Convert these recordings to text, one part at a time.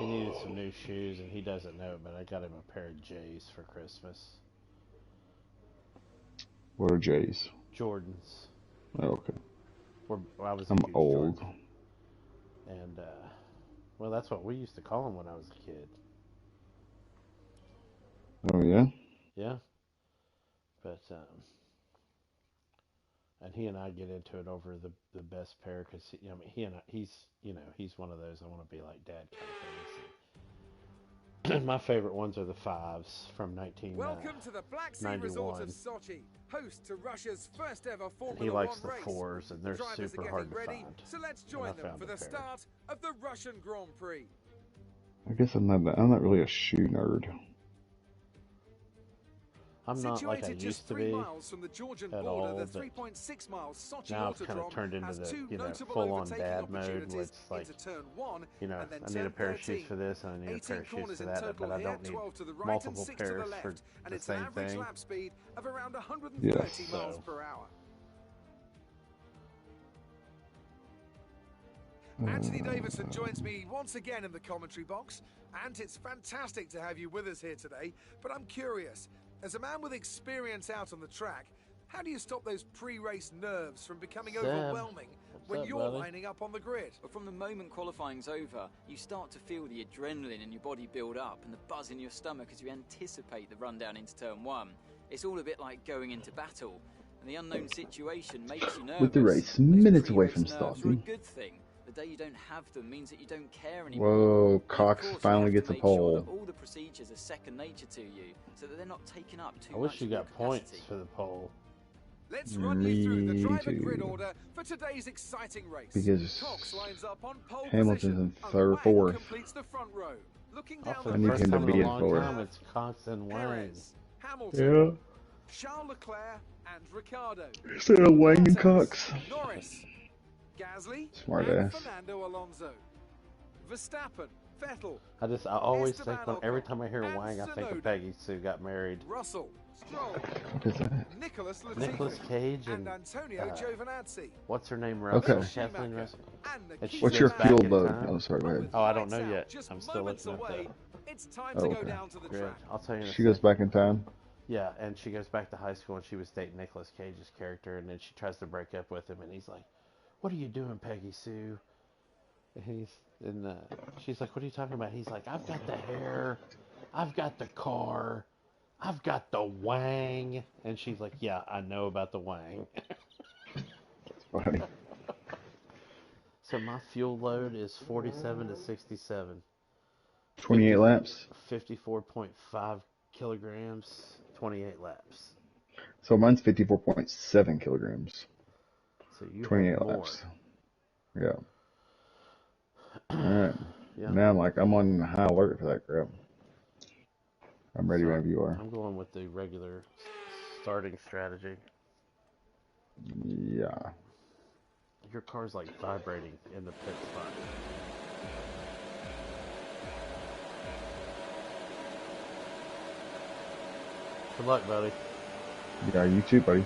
He needed some new shoes, and he doesn't know it, but I got him a pair of J's for Christmas. What are J's? Jordans. Oh, okay. I was a I'm huge old. Jordan. And, well, that's what we used to call him when I was a kid. Oh, yeah? Yeah. But, and he and I get into it over the best pair because, I mean, he's one of those I want to be like dad kind of thing. My favorite ones are the fives from Welcome to the Black Sea Resort of 1991. Sochi, host to Russia's first ever And Formula he likes 1 the race. fours, and The they're drivers super are hard getting to ready, find. so let's And join I them found for a the pair. start of the Russian Grand Prix. I guess I'm not really a shoe nerd. I'm not like I Situated used just to 3 be miles from the Georgian at border, all, the but 3.6 mile Sochi now I've kind of Autodrome turned into has the, two notable full-on overtaking dad mode, where opportunities it's like, into turn 1 and then I need a turn pair of shoes 13. for this, and I need a pair 18 of shoes corners for in that, total but I here, don't need 12 to the right and multiple 6 to the pairs for left, and the it's an same average thing. lap speed of around 130 Yes. miles So, per hour. Anthony Davidson joins me once again in the commentary box, and it's fantastic to have you with us here today. But I'm curious, as a man with experience out on the track, how do you stop those pre-race nerves from becoming overwhelming when you're lining up on the grid? Well, from the moment qualifying's over, you start to feel the adrenaline in your body build up and the buzz in your stomach as you anticipate the rundown into turn 1. It's all a bit like going into battle, and the unknown situation makes you nervous. With the race Those minutes away from pre-race nerves are a starting. good thing. The day you don't have them means that you don't care anymore. Whoa, Cox Of course, finally you have gets to a make sure pole. that all the procedures are second nature to you, so that they're not taking up too I much wish you of your got points capacity. for the pole. Let's run you through the Me driver grid too. order for today's exciting race. Because Cox lines up on pole Hamilton's position, in and third, Wang fourth. completes the front row. Looking Oh, down for the the need first him to time in be a in long fourth. time, it's Cox and Wang. Perez, Hamilton, Yeah. Charles Leclerc, and Ricciardo. Instead of Wang and Bottas, Cox. Norris, Gasly, Smart and ass. Fernando Alonso. Verstappen, Vettel, I always Esteban think every Ocon, time I hear and Wang, I think of Tsunoda. Peggy Sue got married. Russell, Stroll, What is that? Nicholas Latifi, Nicolas Cage and and Antonio Giovinazzi. what's her name? Okay. Russell, Kathleen Russell. And And she What's goes your back fuel in load? time. Oh, sorry, go ahead. Oh, I don't know yet. Just I'm still moments looking away. up It's time Oh, to go okay. down to the the grid. track. I'll tell you in a She goes second. back in time. Yeah, and she goes back to high school, and she was dating Nicolas Cage's character, and then she tries to break up with him, and he's like, "What are you doing, Peggy Sue?" And she's like, "What are you talking about?" He's like, "I've got the hair, I've got the car, I've got the Wang," and she's like, "Yeah, I know about the Wang." Funny. So my fuel load is 47 to 67. 28 laps. 54.5 kilograms, 28 laps. So mine's 54.7 kilograms. So you 28 have more. laps. Yeah. Alright. Yeah. Now I'm on high alert for that crap. I'm ready whenever you are. I'm going with the regular starting strategy. Yeah. Your car's like vibrating in the pit spot. Good luck, buddy. Yeah, you too, buddy.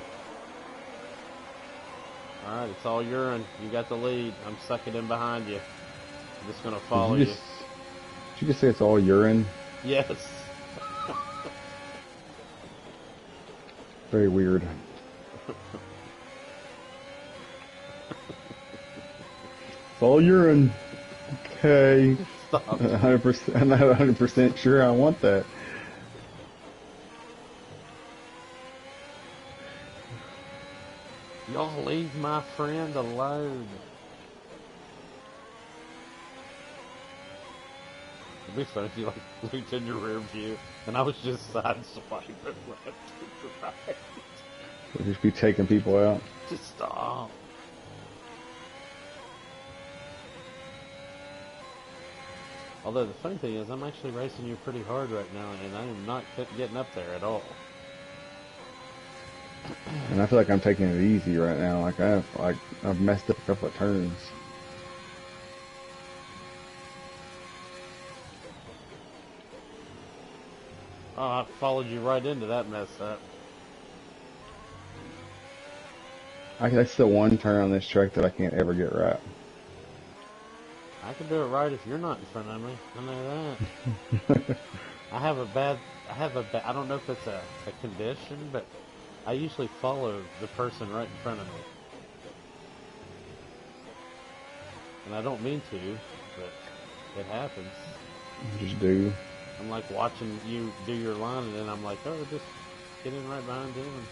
Alright, it's all urine. You got the lead. I'm sucking in behind you. I'm just going to follow Did you. you just say it's all urine? Yes. Very weird. It's all urine. Okay. Stop. 100%. I'm not 100% sure I want that. Y'all leave my friend alone. It'd be funny if you looked in your rear view and I was just sideswiping left and right. We'll just be taking people out. Just stop. Although the funny thing is, I'm actually racing you pretty hard right now, and I am not getting up there at all. And I feel like I'm taking it easy right now. I've messed up a couple of turns. Oh, I followed you right into that mess up. That's the one turn on this track that I can't ever get right. I can do it right if you're not in front of me. I know that. I don't know if it's a condition, but I usually follow the person right in front of me. And I don't mean to, but it happens. You just do. I'm like watching you do your line, and then I'm like, oh, just get in right behind him.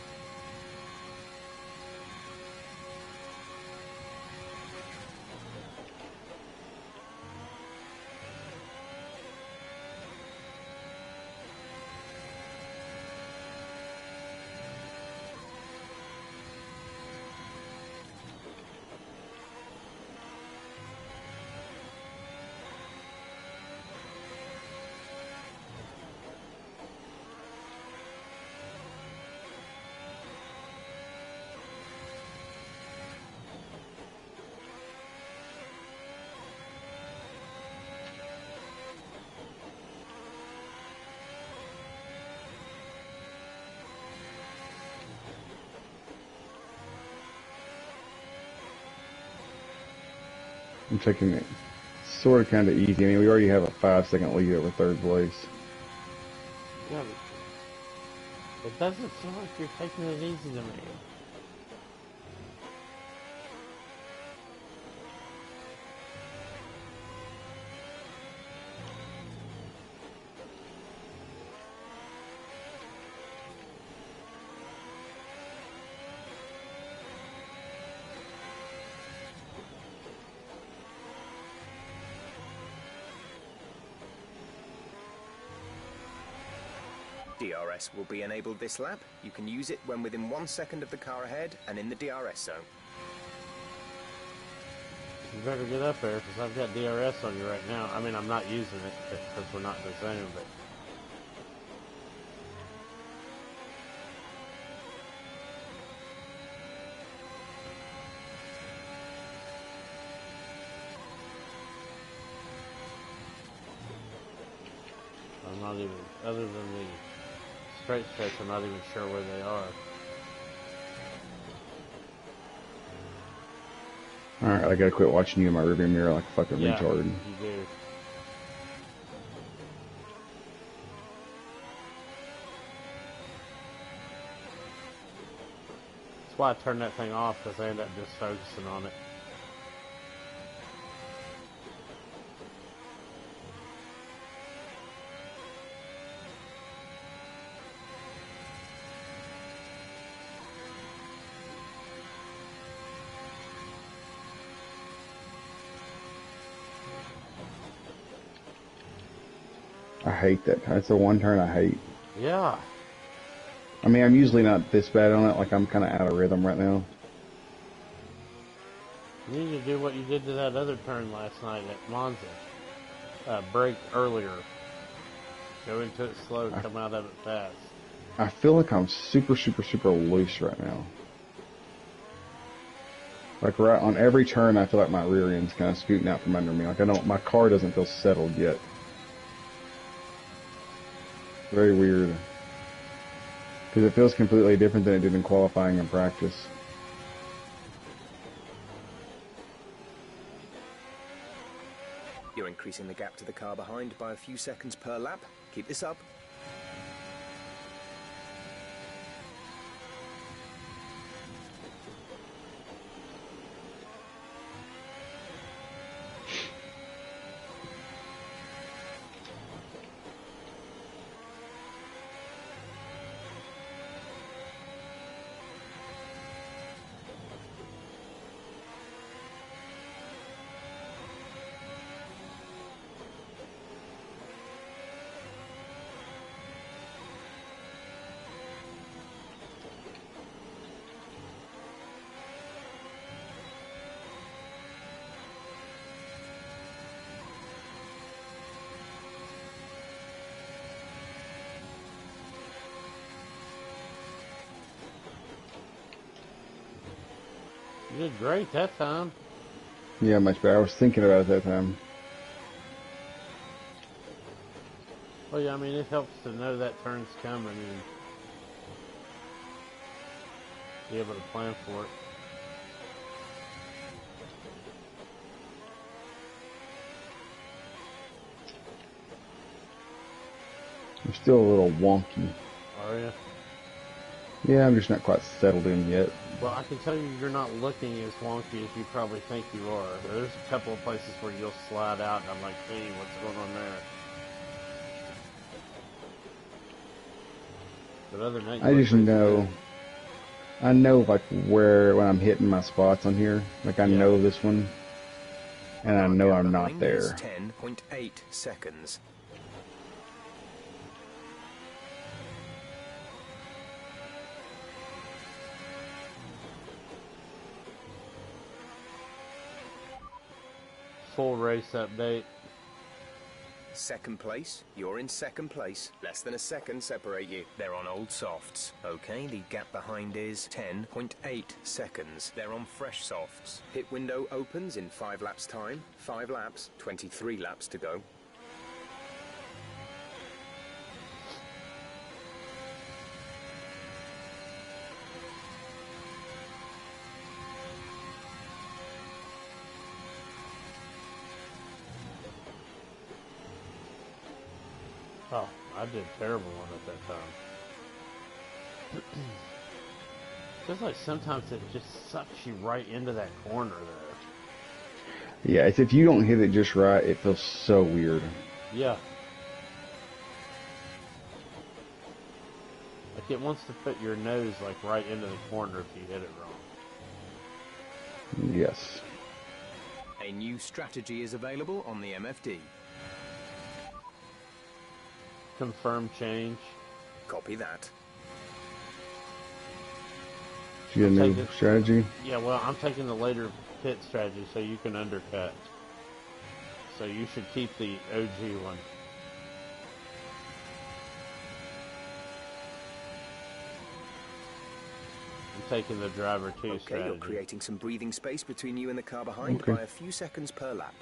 I'm taking it sort of kind of easy. I mean, we already have a 5-second lead over third place. Yeah, but it doesn't feel like you're taking it easy to me. DRS will be enabled this lap. You can use it when within 1 second of the car ahead and in the DRS zone. You better get up there, because I've got DRS on you right now. I mean, I'm not using it, because we're not in the zone, but... I'm not even, other than the straight stretch, I'm not even sure where they are. Alright, I gotta quit watching you in my rearview mirror like a fucking retard. You do. That's why I turned that thing off, because I ended up just focusing on it. I hate that. That's the one turn I hate. Yeah. I mean, I'm usually not this bad on it. Like, I'm kind of out of rhythm right now. You need to do what you did to that other turn last night at Monza. Brake earlier. Go into it slow, come out of it fast. I feel like I'm super, super, super loose right now. Like, right on every turn, I feel like my rear end's kind of scooting out from under me. Like, my car doesn't feel settled yet. Very weird. Because it feels completely different than it did in qualifying and practice. You're increasing the gap to the car behind by a few seconds per lap. Keep this up. You did great that time. Yeah, much better. I was thinking about it that time. Well, yeah, I mean, it helps to know that turn's coming and be able to plan for it. I'm still a little wonky. Are you? Yeah, I'm just not quite settled in yet. Well, I can tell you you're not looking as wonky as you probably think you are. There's a couple of places where you'll slide out, and I'm like, hey, what's going on there? But other than that, you I look just pretty know. smooth. I know like where when I'm hitting my spots on here. Like I Yeah. know this one, and I know I'm not Behind is there. 10.8 seconds. Full race update. Second place, you're in second place. Less than a second separate you. They're on old softs. Okay, the gap behind is 10.8 seconds. They're on fresh softs. Pit window opens in 5 laps time. 5 laps, 23 laps to go. Oh, I did a terrible one at that time. Feels like sometimes it just sucks you right into that corner there. Yeah, it's if you don't hit it just right, it feels so weird. Yeah. Like it wants to put your nose like right into the corner if you hit it wrong. Yes. A new strategy is available on the MFD. Confirm change. Copy that. Did you get a new strategy? Yeah, well, I'm taking the later pit strategy so you can undercut. So you should keep the OG one. I'm taking the driver 2 Okay, strategy. you're creating some breathing space between you and the car behind by a few seconds per lap.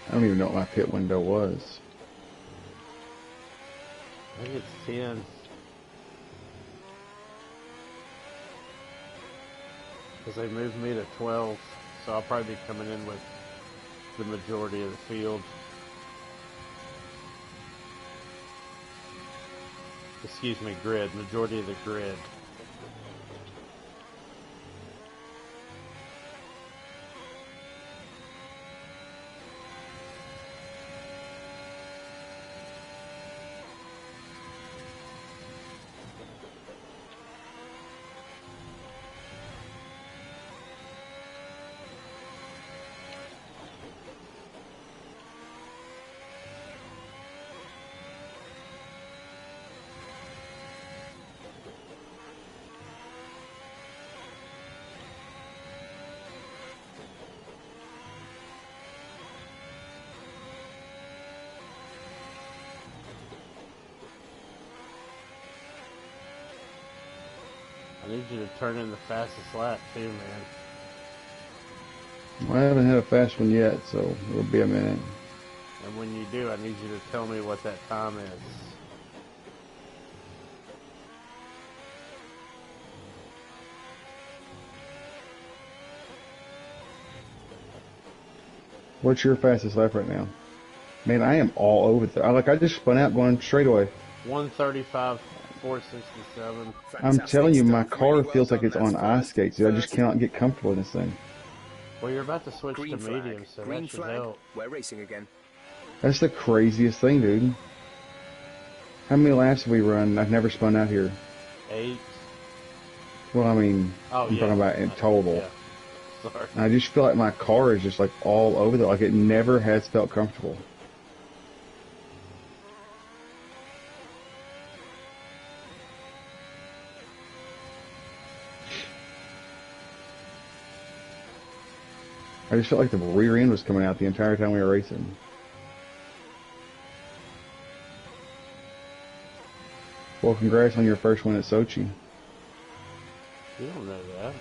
I don't even know what my pit window was. I think it's 10. Because they moved me to 12, so I'll probably be coming in with the majority of the field. Excuse me, grid. Majority of the grid. I need you to turn in the fastest lap too, man. Well, I haven't had a fast one yet, so it'll be a minute. And when you do, I need you to tell me what that time is. What's your fastest lap right now? Man, I am all over there. I just spun out going straight away. 135, 467. I'm telling you, my car Really well feels like done, it's on that's ice first. skates, dude. I just cannot get comfortable in this thing. Well, you're about to switch Green to flag. medium, so Green that should flag. help. We're racing again. That's the craziest thing, dude. How many laps have we run? I've never spun out here. 8. Well, I mean, Oh, I'm yeah. talking about in total. Yeah. Sorry. I just feel like my car is just like all over the, like it never has felt comfortable. I just felt like the rear end was coming out the entire time we were racing. Well, congrats on your first win at Sochi. You don't know that.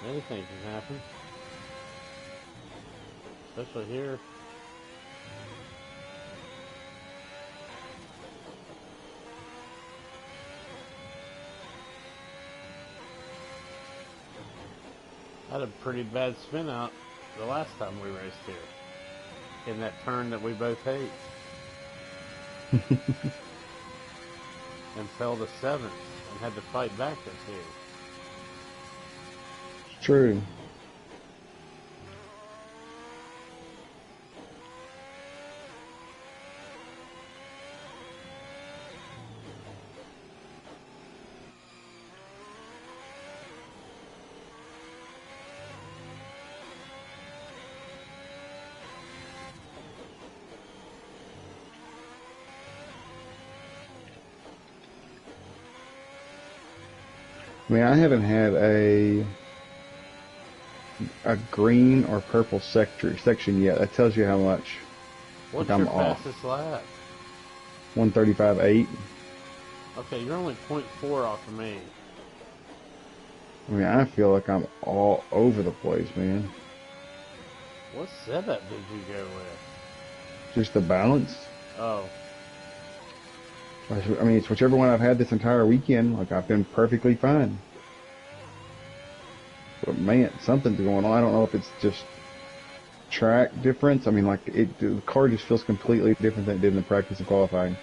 Anything can happen. Especially here. I had a pretty bad spin out the last time we raced here. In that turn that we both hate. And fell to 7th and had to fight back this year. It's true. I mean, I haven't had a green or purple section yet. That tells you how much. What's I'm your off. fastest lap? 135.8. Okay, you're only 0.4 off of me. I mean, I feel like I'm all over the place, man. What setup did you go with? Just the balance. Oh, I mean, it's whichever one I've had this entire weekend. Like, I've been perfectly fine. But man, something's going on. I don't know if it's just track difference. I mean, like, the car just feels completely different than it did in the practice and qualifying.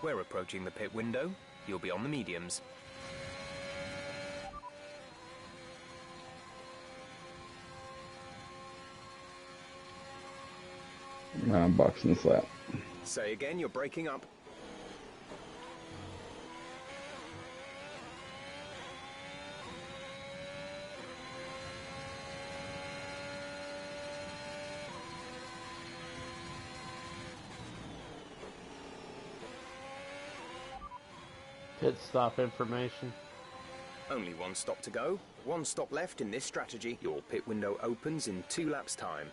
We're approaching the pit window. You'll be on the mediums. I'm boxing this lap. Say again, you're breaking up. pit stop information. Only one stop to go. One stop left in this strategy. Your pit window opens in 2 laps' time.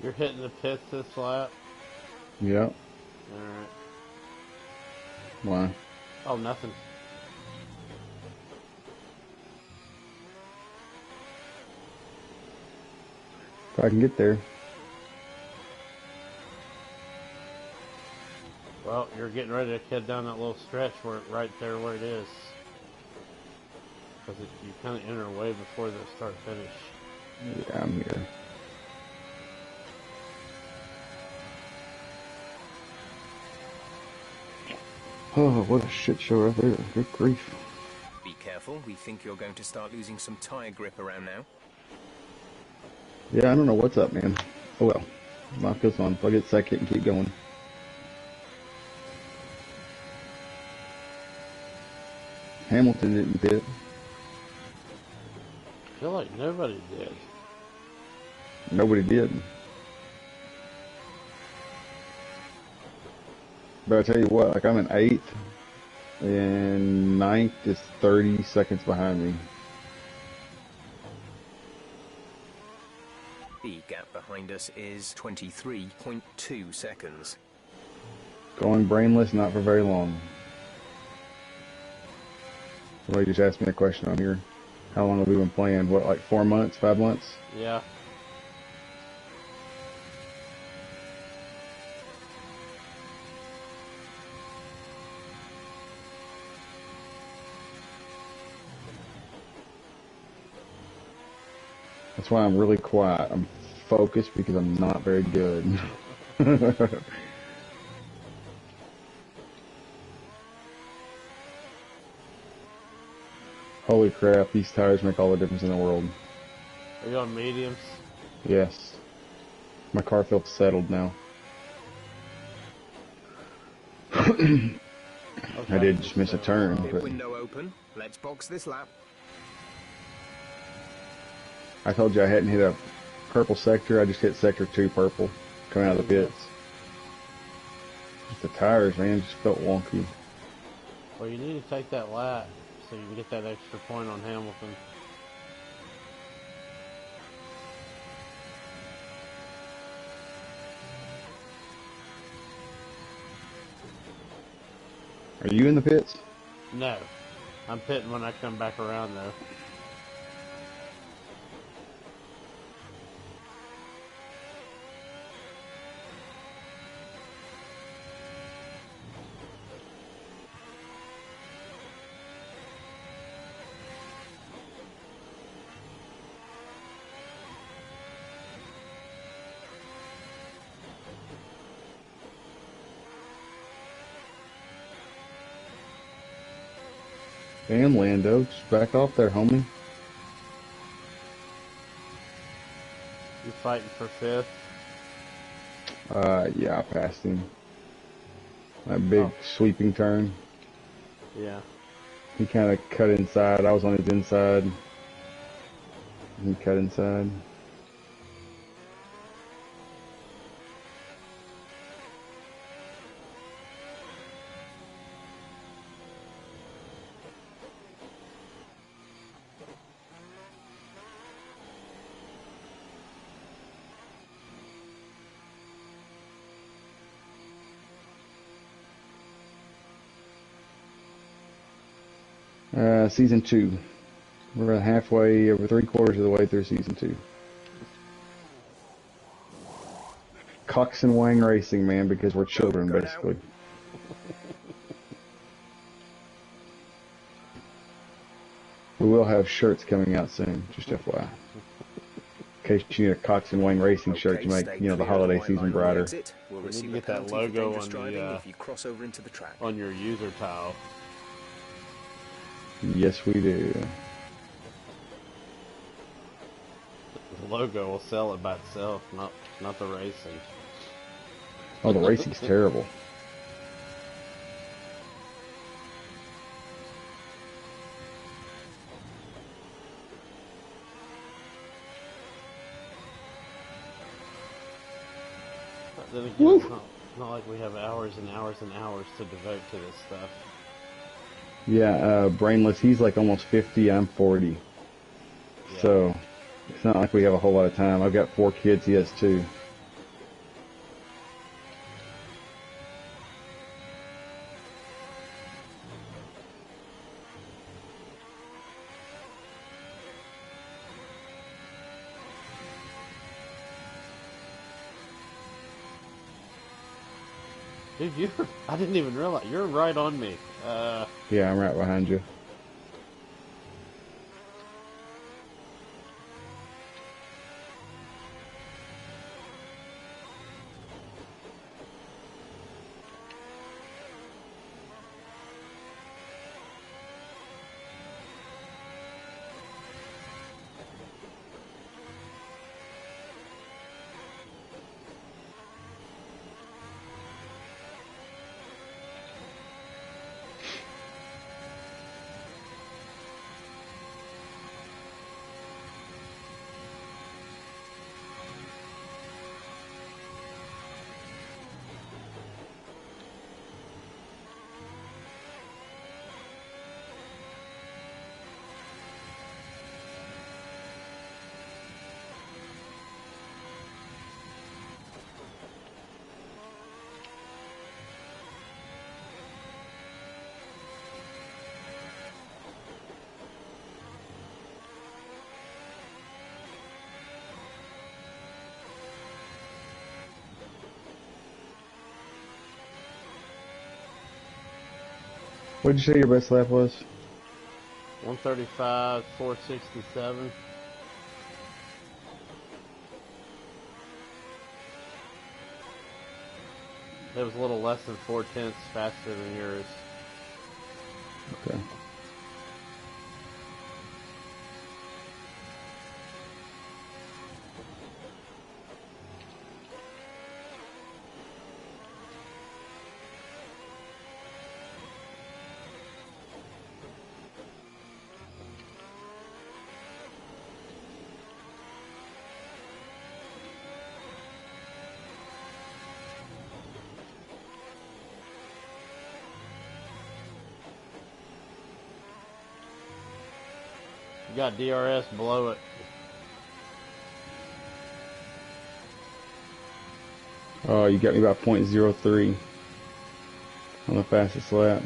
You're hitting the pits this lap. Yep. Alright. Why? Oh, nothing. If I can get there. Well, you're getting ready to head down that little stretch where right there where it is. Because you kind of enter way before the start finish. Yeah, I'm here. Oh, what a shit show right there. Good grief. Be careful, we think you're going to start losing some tire grip around now. Yeah, I don't know what's up, man. Oh well. Life goes on. I'll get second and keep going. Hamilton didn't pit. I feel like nobody did. Nobody did. But I tell you what, like I'm in 8th, and 9th is 30 seconds behind me. The gap behind us is 23.2 seconds. Going brainless, not for very long. Somebody just asked me a question on here. How long have we been playing? What, like 4 months, 5 months? Yeah. That's why I'm really quiet. I'm focused because I'm not very good. Holy crap, these tires make all the difference in the world. Are you on mediums? Yes. My car feels settled now. Okay. I did just miss a turn, Pit but window open. Let's box this lap. I told you I hadn't hit a purple sector. I just hit sector 2 purple coming out of the pits. Just the tires, man, just felt wonky. Well, you need to take that lap so you can get that extra point on Hamilton. Are you in the pits? No. I'm pitting when I come back around, though. Damn, Lando, just back off there, homie. You fighting for 5th? Yeah, I passed him. That big sweeping turn. Yeah. He kind of cut inside. I was on his inside. He cut inside. Season 2. We're halfway, over 3/4 of the way through Season 2. Cox and Wang Racing, man, because we're children, basically. We will have shirts coming out soon, just FYI. In case you need a Cox and Wang Racing shirt to make, you know, the holiday season brighter. We'll You need to receive a get that penalty for logo dangerous on driving the if you cross over into the track. on your user tile. Yes, we do. The logo will sell it by itself, not the racing. Oh, the racing's terrible. But then again, it's not like we have hours and hours and hours to devote to this stuff. Yeah, Brainless, he's like almost 50, I'm 40. Yeah. So, it's not like we have a whole lot of time. I've got 4 kids, he has 2. Dude, I didn't even realize, you're right on me. Yeah, I'm right behind you. What did you say your best lap was? 135, 467. It was a little less than 4/10 faster than yours. Okay. You got DRS below it. Oh, you got me about .03 on the fastest lap.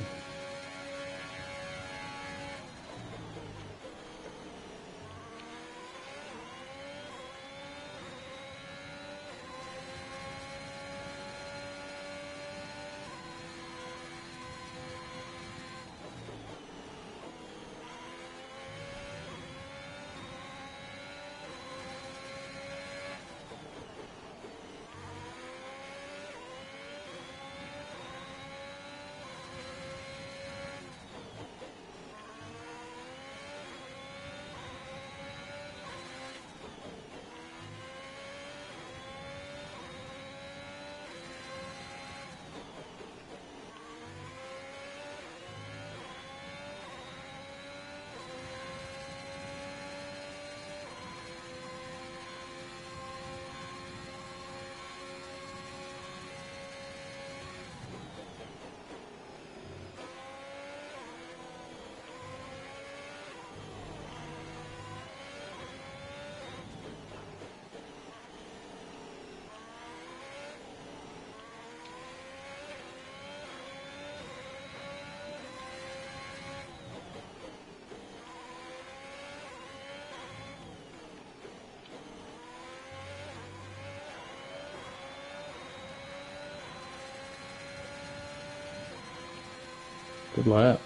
Good lap.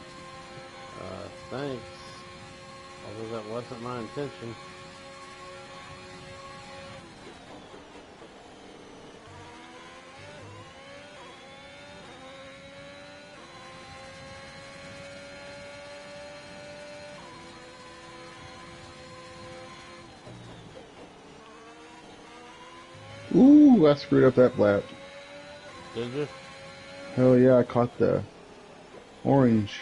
Thanks. Although that wasn't my intention. Ooh, I screwed up that lap. Did you? Hell yeah, I caught the orange.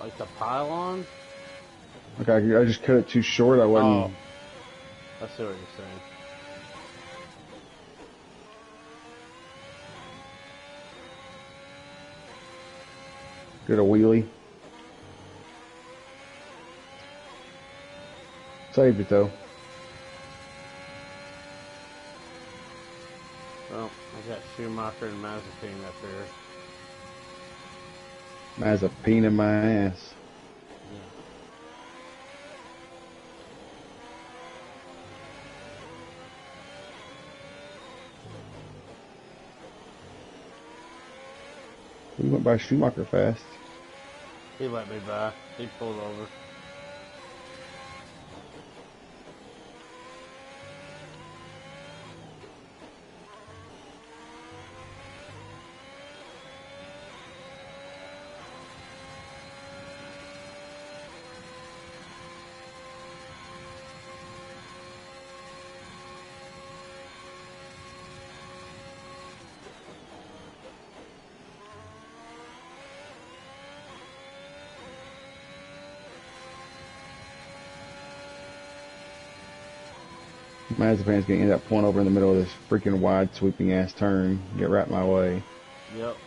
Like the pylon? Okay, I just cut it too short. I wasn't. Oh. I see what you're saying. Did a wheelie. Saved it though. Well, I got Schumacher and Mazepin up here. As a pain in my ass. Yeah. We went by Schumacher fast. He let me by. He pulled over. Mazepan's gonna end up pulling over in the middle of this freaking wide sweeping ass turn. Get right my way. Yep.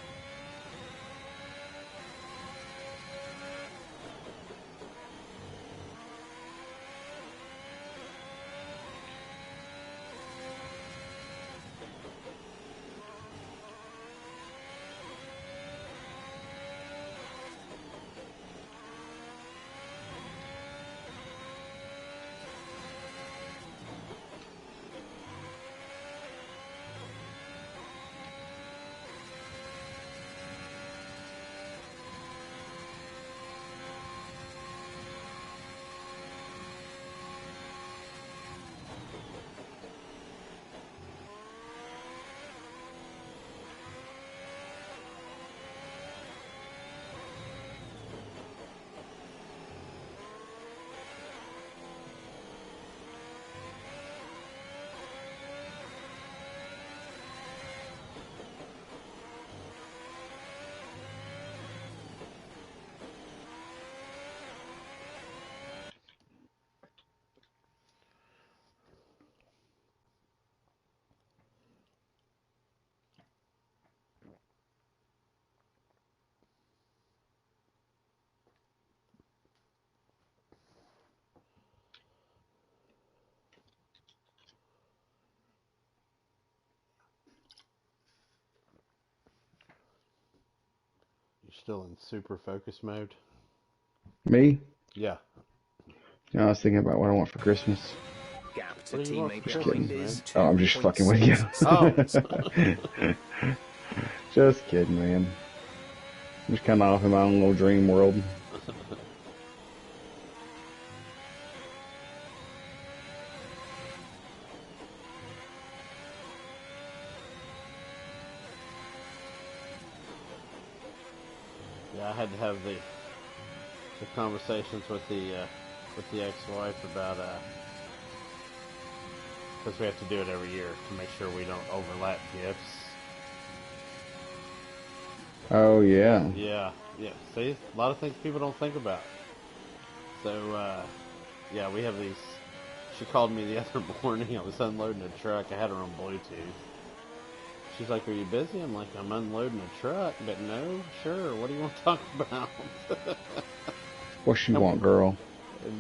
You're still in super focus mode? Me? Yeah. I was thinking about what I want for Christmas. Gap to What do you want teammate for Just Christmas, behind kidding. is Oh, I'm just fucking with 2.6 you. Oh. Just kidding, man. I'm just kind of off in my own little dream world. Yeah, I had to have the conversations with the ex-wife about because we have to do it every year to make sure we don't overlap gifts. Oh, yeah. Yeah, yeah. See, a lot of things people don't think about. So, yeah, we have these. She called me the other morning. I was unloading a truck. I had her on Bluetooth. She's like, "Are you busy?" I'm like, "I'm unloading a truck, but no, sure. What do you want to talk about?" What you and, want, girl?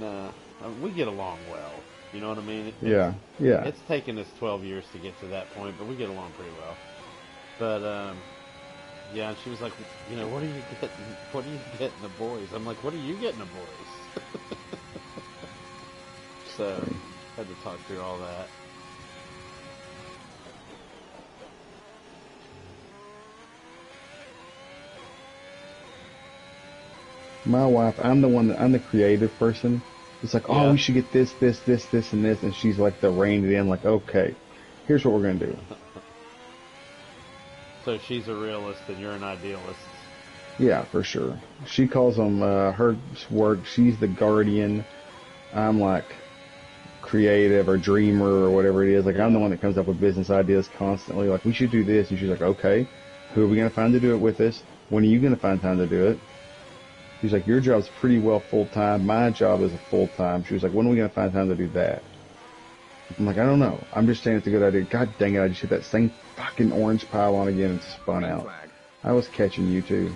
and we get along well. You know what I mean? Yeah, yeah. It's taken us 12 years to get to that point, but we get along pretty well. But yeah, and she was like, "You know, what are you getting? What are you getting the boys?" I'm like, "What are you getting the boys?" So had to talk through all that. My wife, I'm the creative person. It's like, oh, Yeah. we should get this, and this, and she's like the reined it in, like, okay, here's what we're gonna do. So she's a realist and you're an idealist. Yeah, for sure. She calls them her work. She's the guardian. I'm like creative or dreamer or whatever it is. Like I'm the one that comes up with business ideas constantly. Like we should do this, and she's like, okay, who are we gonna find to do it with us? When are you gonna find time to do it? She's like, your job's pretty well full time. My job is a full time. She was like, when are we gonna find time to do that? I'm like, I don't know. I'm just saying it's a good idea. God dang it! I just hit that same fucking orange pylon again and spun Green out. flag. I was catching you too.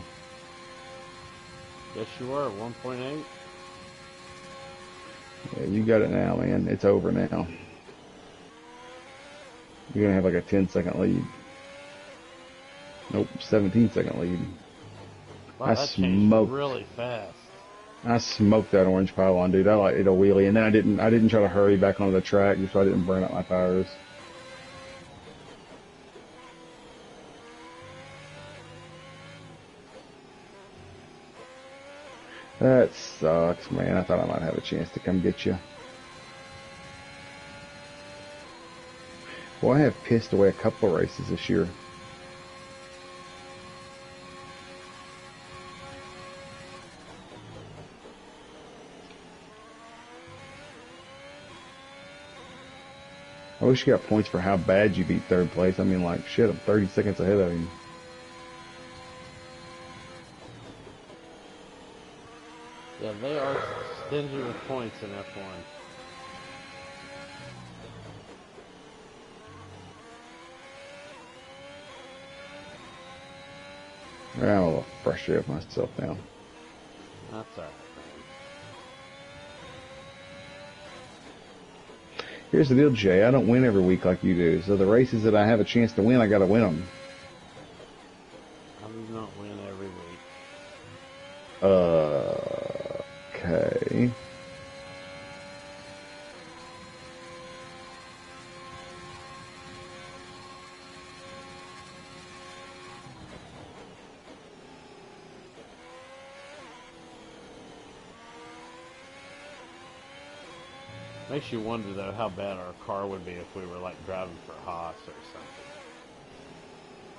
Yes, you are. 1.8. Yeah, you got it now, man. It's over now. You're gonna have like a 10-second lead. Nope, 17-second lead. Wow, I that changed smoked. really fast. I smoked that orange pylon, dude. I like it a wheelie, and then I didn't try to hurry back onto the track just so I didn't burn up my tires. That sucks, man. I thought I might have a chance to come get you. Well, I have pissed away a couple of races this year. I wish you got points for how bad you beat third place. I mean, like, shit, I'm 30 seconds ahead of you. Yeah, they are stingy with points in F1. I'm a little frustrated with myself now. That's alright, Here's the deal, Jay. I don't win every week like you do. So the races that I have a chance to win, I got to win them. I do not win every week. Okay. Makes you wonder though how bad our car would be if we were like driving for Haas or something.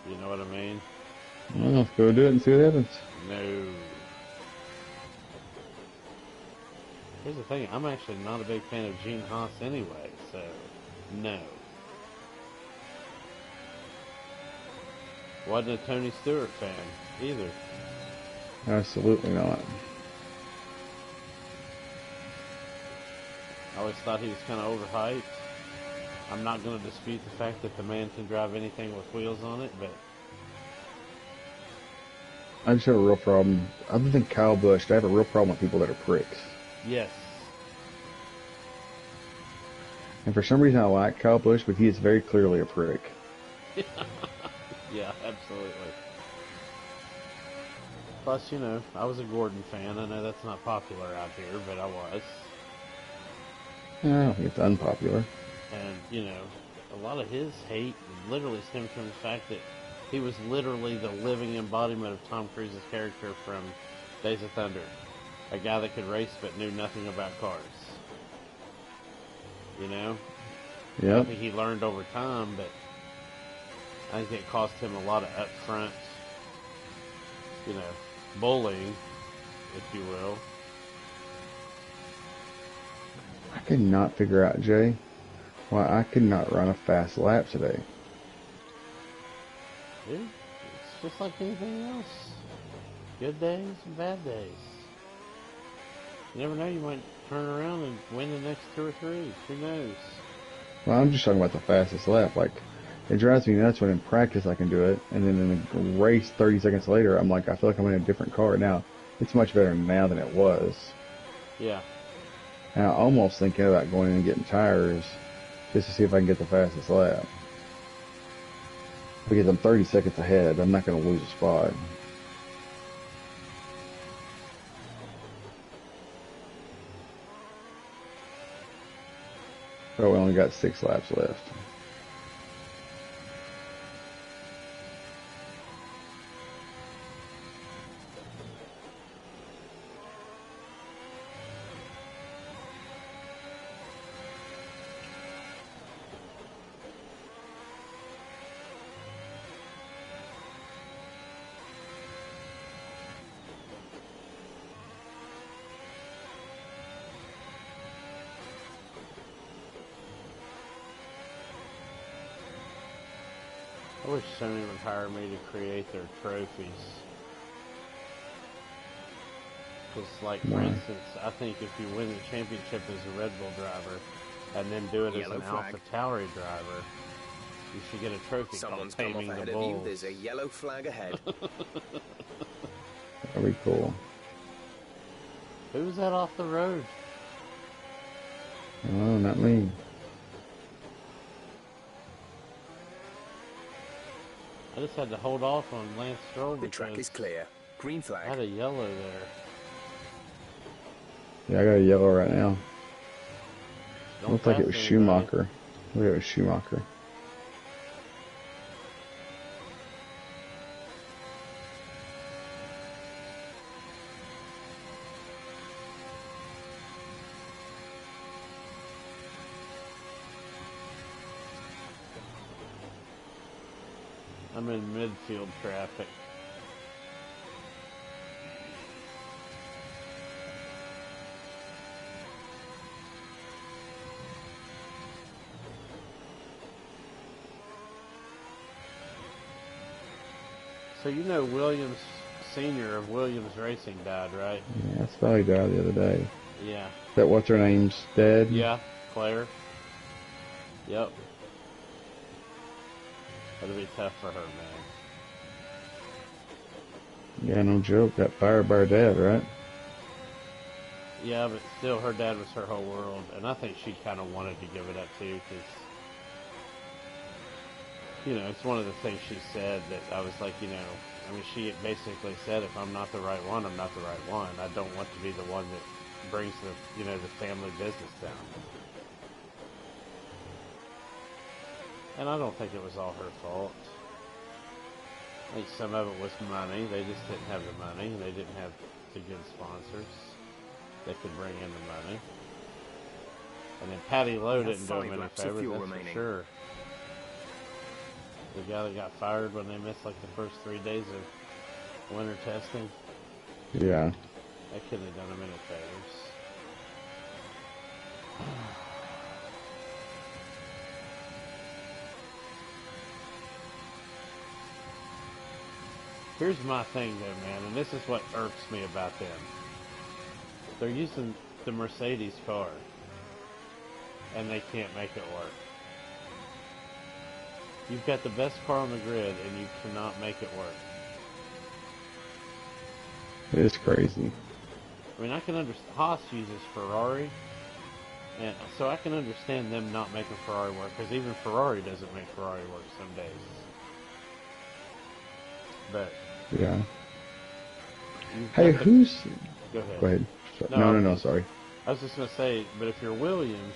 You know what I mean? Well, let's go do it and see what happens. No. Here's the thing, I'm actually not a big fan of Gene Haas anyway, so no. Wasn't a Tony Stewart fan either. Absolutely not. I always thought he was kind of overhyped. I'm not going to dispute the fact that the man can drive anything with wheels on it, but I just have a real problem. Other than Kyle Busch, I have a real problem with people that are pricks. yes. And for some reason, I like Kyle Busch, but he is very clearly a prick. Yeah, absolutely. Plus, you know, I was a Gordon fan. I know that's not popular out here, but I was. Yeah, I don't think it's unpopular. And, you know, a lot of his hate literally stems from the fact that he was literally the living embodiment of Tom Cruise's character from Days of Thunder. A guy that could race but knew nothing about cars. You know? Yep. I think he learned over time, but I think it cost him a lot of upfront, you know, bullying, if you will. I could not figure out, Jay, why I could not run a fast lap today. Dude, it's just like anything else. Good days and bad days. You never know, you might turn around and win the next 2 or 3. Who knows? Well, I'm just talking about the fastest lap. Like, it drives me nuts when in practice I can do it, and then in the race 30 seconds later, I'm like, I feel like I'm in a different car now. It's much better now than it was. Yeah. And I'm almost thinking about going in and getting tires just to see if I can get the fastest lap. Because I'm 30 seconds ahead, I'm not going to lose a spot. Oh, we only got 6 laps left. I wish Sony would hire me to create their trophies. Because, like, for Why? instance, I think if you win the championship as a Red Bull driver and then do it as Yellow an flag. AlphaTauri driver, you should get a trophy Someone's called come off Taming ahead the of you. Bulls. There's a yellow flag ahead. That'd be cool. Who's that off the road? Oh, not me. I just had to hold off on Lance Stroll The track is because clear. Green I had flag. a yellow there. Yeah, I got a yellow right now. Don't Looked like it pass was anybody. Schumacher. Look, it was Schumacher. I'm in midfield traffic. So you know Williams Sr. of Williams Racing died, right? Yeah, I saw he died the other day. Yeah. Is that what's her name's dead? Yeah, Claire. Yep. That'll be tough for her, man. Yeah, no joke. Got fired by her dad, right? Yeah, but still, her dad was her whole world, and I think she kind of wanted to give it up too, because, you know, it's one of the things she said that I was like, you know, I mean, she basically said, if I'm not the right one, I'm not the right one. I don't want to be the one that brings the, you know, the family business down. And I don't think it was all her fault. I think some of it was money. They just didn't have the money. They didn't have the good sponsors that could bring in the money. And then Patty Lowe We have didn't do him 5 any laps of favors, fuel that's remaining. for sure. The guy that got fired when they missed like the first 3 days of winter testing, Yeah. that couldn't have done him any favors. Here's my thing though, man, and this is what irks me about them. They're using the Mercedes car, and they can't make it work. You've got the best car on the grid, and you cannot make it work. It is crazy. I mean, I can understand, Haas uses Ferrari, and so I can understand them not making Ferrari work, because even Ferrari doesn't make Ferrari work some days. But Yeah. Hey, who's... Go ahead. Go ahead. No, sorry. I was just going to say, but if you're Williams,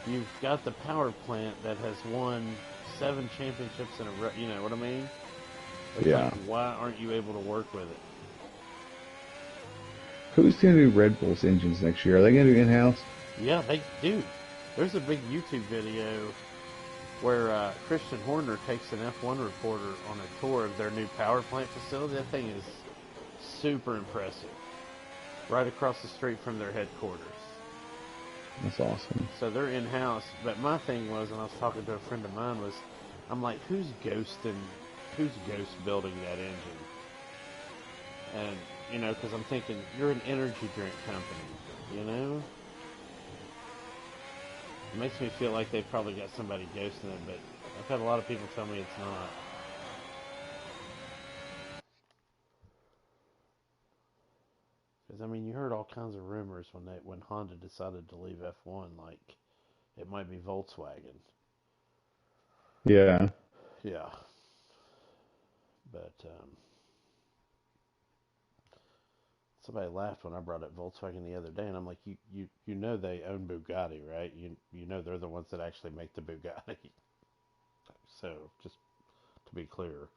you've got the power plant that has won 7 championships in a row. You know what I mean? It's Yeah. like, why aren't you able to work with it? Who's going to do Red Bull's engines next year? Are they going to do in-house? Yeah, they do. There's a big YouTube video where Christian Horner takes an F1 reporter on a tour of their new power plant facility. That thing is super impressive. Right across the street from their headquarters. That's awesome. So they're in-house. But my thing was, and I was talking to a friend of mine, was I'm like, who's ghost building that engine? And, you know, because I'm thinking, you're an energy drink company, you know? It makes me feel like they've probably got somebody ghosting it, but I've had a lot of people tell me it's not. Because, I mean, you heard all kinds of rumors when Honda decided to leave F1, like, it might be Volkswagen. Yeah. Yeah. But, somebody laughed when I brought up Volkswagen the other day, and I'm like, you know they own Bugatti, right? You know they're the ones that actually make the Bugatti. So, just to be clear.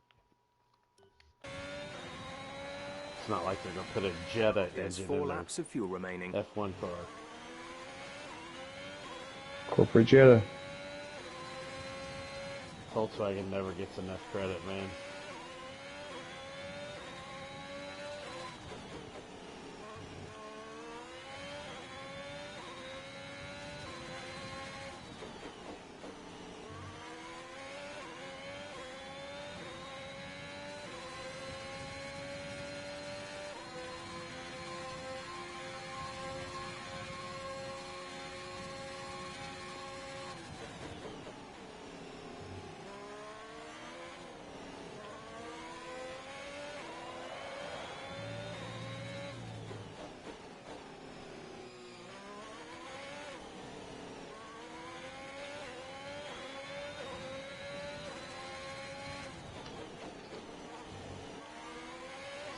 It's not like they're going to put a Jetta There's engine 4 in laps of fuel remaining. their F1 car. Corporate Jetta. Volkswagen never gets enough credit, man.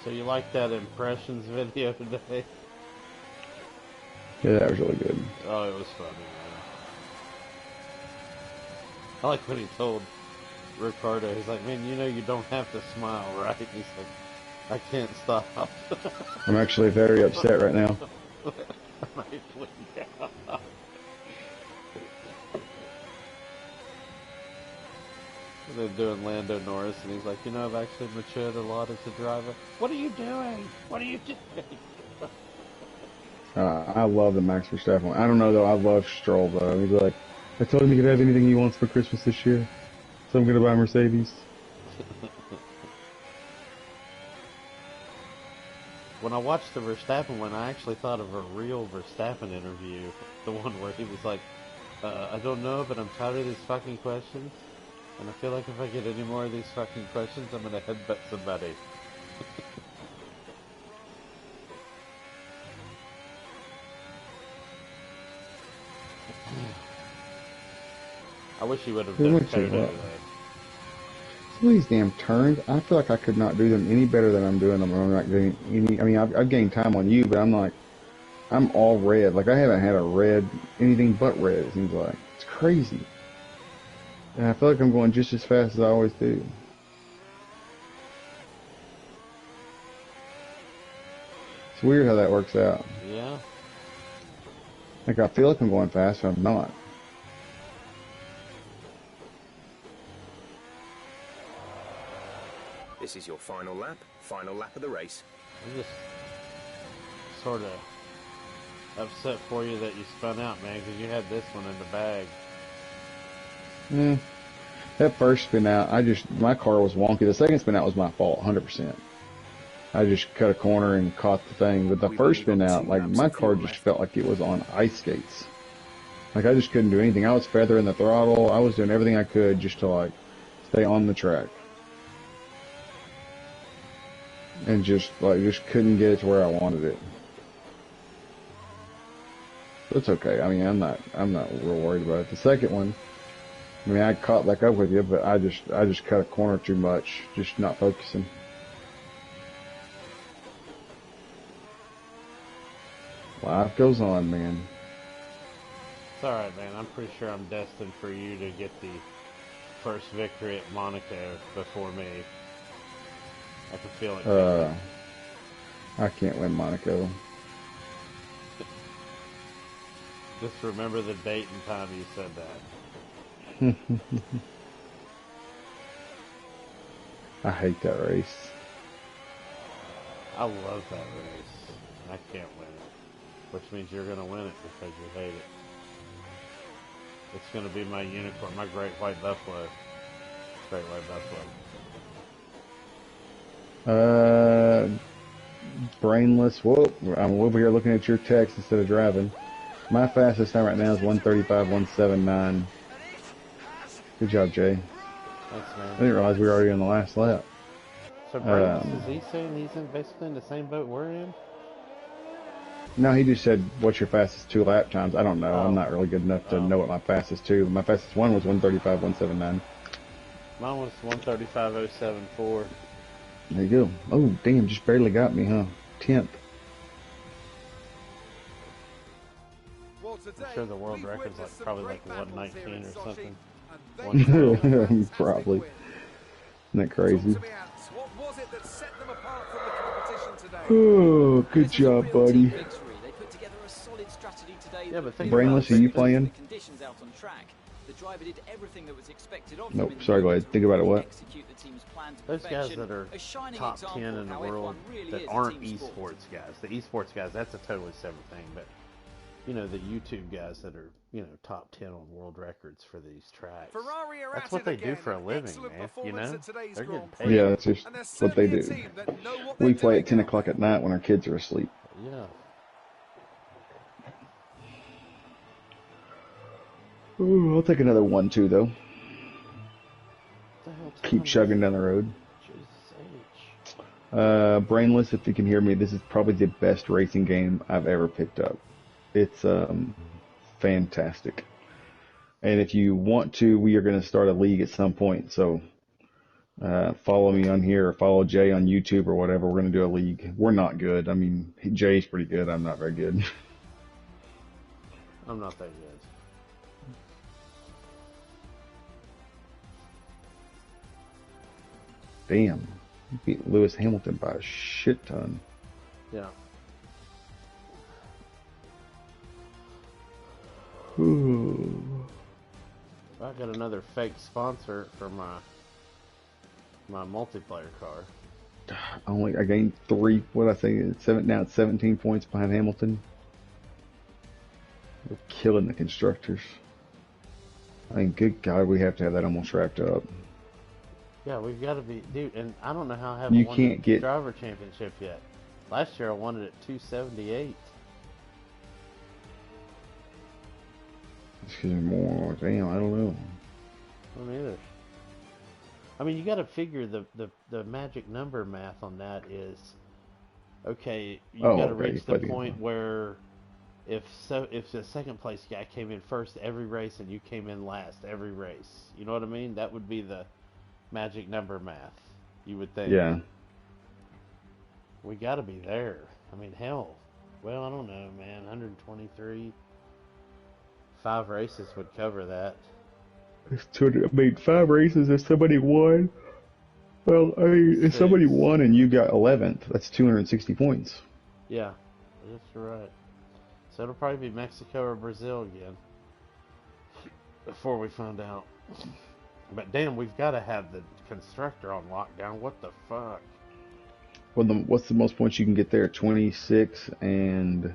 So you like that impressions video today? Yeah, that was really good. Oh, it was funny, man. I like when he told Ricardo, he's like, man, you know you don't have to smile, right? He's like, I can't stop. I'm actually very upset right now. They're doing Lando Norris, and he's like, you know, I've actually matured a lot as a driver. What are you doing? What are you doing? I love the Max Verstappen one. I don't know, though. I love Stroll, though. He's like, I told him he could have anything he wants for Christmas this year, so I'm going to buy a Mercedes. When I watched the Verstappen one, I actually thought of a real Verstappen interview. The one where he was like, I don't know, but I'm tired of these fucking questions. And I feel like if I get any more of these fucking questions, I'm going to headbutt somebody. I wish he would have done Toto. Some of these damn turns, I feel like I could not do them any better than I'm doing them. I'm not getting any. I mean, I've gained time on you, but I'm like, I'm all red. Like I haven't had a red, anything but red. It seems like it's crazy. And I feel like I'm going just as fast as I always do. It's weird how that works out. Yeah. Like I feel like I'm going fast, but I'm not. This is your final lap of the race. I'm just sort of upset for you that you spun out, man, because you had this one in the bag. That first spin out, my car was wonky. The second spin out was my fault, 100%. I just cut a corner and caught the thing. But the first spin out, like my car just felt like it was on ice skates. Like I just couldn't do anything. I was feathering the throttle. I was doing everything I could just to like stay on the track. And just couldn't get it to where I wanted it. It's okay. I mean, I'm not real worried about it. The second one, I mean, I caught back up with you, but I just cut a corner too much, just not focusing. Life goes on, man. It's alright, man. I'm pretty sure I'm destined for you to get the first victory at Monaco before me. I can feel it coming. I can't win Monaco. Just remember the date and time you said that. I hate that race. I love that race. I can't win it. Which means you're going to win it because you hate it. It's going to be my unicorn, my great white buffalo. Great white buffalo. Brainless. Whoa, I'm over here looking at your text instead of driving. My fastest time right now is 1:35.179. Good job, Jay. Thanks, I man. didn't realize we were already on the last lap. So, Braves, is he saying he's basically in the same boat we're in? No, he just said, what's your fastest 2 lap times? I don't know. I'm not really good enough to know what my fastest 2. My fastest one was 1:35.179. Mine was 1:35.074. There you go. Oh, damn, just barely got me, huh? 10th. I'm sure the world record's like probably like 119 or something. Probably. Isn't that crazy? Oh, good job, buddy. Yeah, but think Brainless, are you playing? Nope, sorry, go ahead. Think about it, what? Those guys that are top 10 in the world that aren't esports guys. The esports guys, that's a totally separate thing, but you know, the YouTube guys that are, you know, top 10 on world records for these tracks. That's what they do for a living, man. You know? They're getting paid. Yeah, that's just what they do. We play at 10 o'clock at night when our kids are asleep. Yeah. Ooh, I'll take another 1-2, though. Keep chugging down the road. Brainless, if you can hear me, this is probably the best racing game I've ever picked up. It's fantastic. And if you want to, we are going to start a league at some point. So follow me on here or follow Jay on YouTube or whatever. We're going to do a league. We're not good. I mean, Jay's pretty good. I'm not very good. I'm not that good. Damn. You beat Lewis Hamilton by a shit ton. Yeah. Ooh. I got another fake sponsor for my multiplayer car. I gained 3. What did I say? Now it's 17 points behind Hamilton. We're killing the constructors. I mean, good God, we have to have that almost wrapped up. Yeah, we've got to be, dude. And I don't know how I haven't won the driver championship yet. Last year I won it at 278. More, damn, I don't know. I don't either. I mean, you got to figure the magic number math on that is, okay, you got to reach the point where if the second place guy came in first every race and you came in last every race, you know what I mean? That would be the magic number math, you would think. Yeah. We got to be there. I mean, hell. Well, I don't know, man. 123. 5 races would cover that. It's 200, I mean, 5 races if somebody won. Well, I mean, if somebody won and you got 11th, that's 260 points. Yeah, yes, you're right. So it'll probably be Mexico or Brazil again before we find out. But damn, we've got to have the constructor on lockdown. What the fuck? Well, what's the most points you can get there? 26 and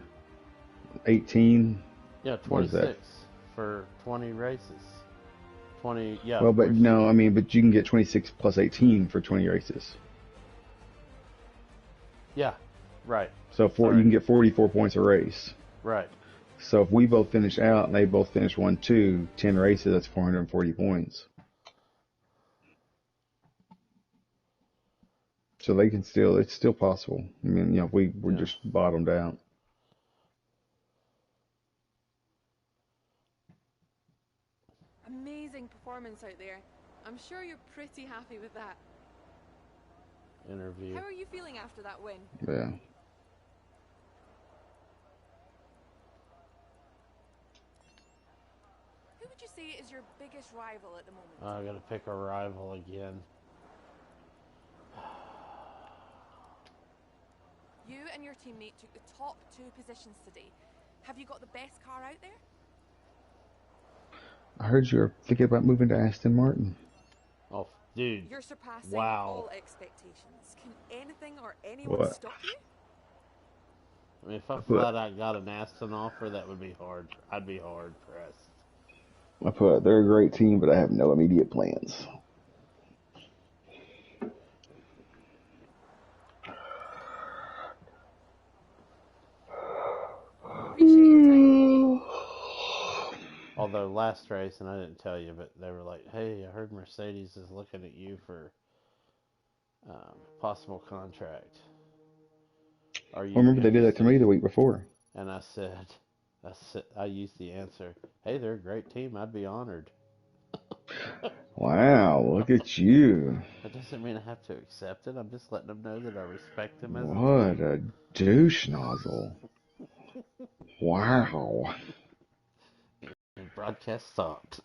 18? Yeah, 26 for 20 races. 20, yeah. Well, but no, I mean, but you can get 26 plus 18 for 20 races. Yeah, right. So you can get 44 points a race. Right. So if we both finish out and they both finish 1-2, 10 races, that's 440 points. So they can still, it's still possible. I mean, you know, we're just bottomed out. Amazing performance out there. I'm sure you're pretty happy with that. Interview. How are you feeling after that win? Yeah. is your biggest rival at the moment? I gotta pick a rival again. You and your teammate took the top 2 positions today. Have you got the best car out there? I heard you were thinking about moving to Aston Martin. Oh, dude. You're surpassing Wow. all expectations. Can anything or anyone What? stop you? I mean, if I put- flat out got an Aston offer, that would be hard. I'd be hard pressed. They're a great team, but I have no immediate plans. Appreciate your time. Although last race, and I didn't tell you, but they were like, "Hey, I heard Mercedes is looking at you for possible contract. Are you?" I remember they did that to me the week before. And I used the answer, "Hey, they're a great team. I'd be honored." Wow, look at you. That doesn't mean I have to accept it. I'm just letting them know that I respect them as a What team. a douche nozzle. Wow. And broadcast stopped.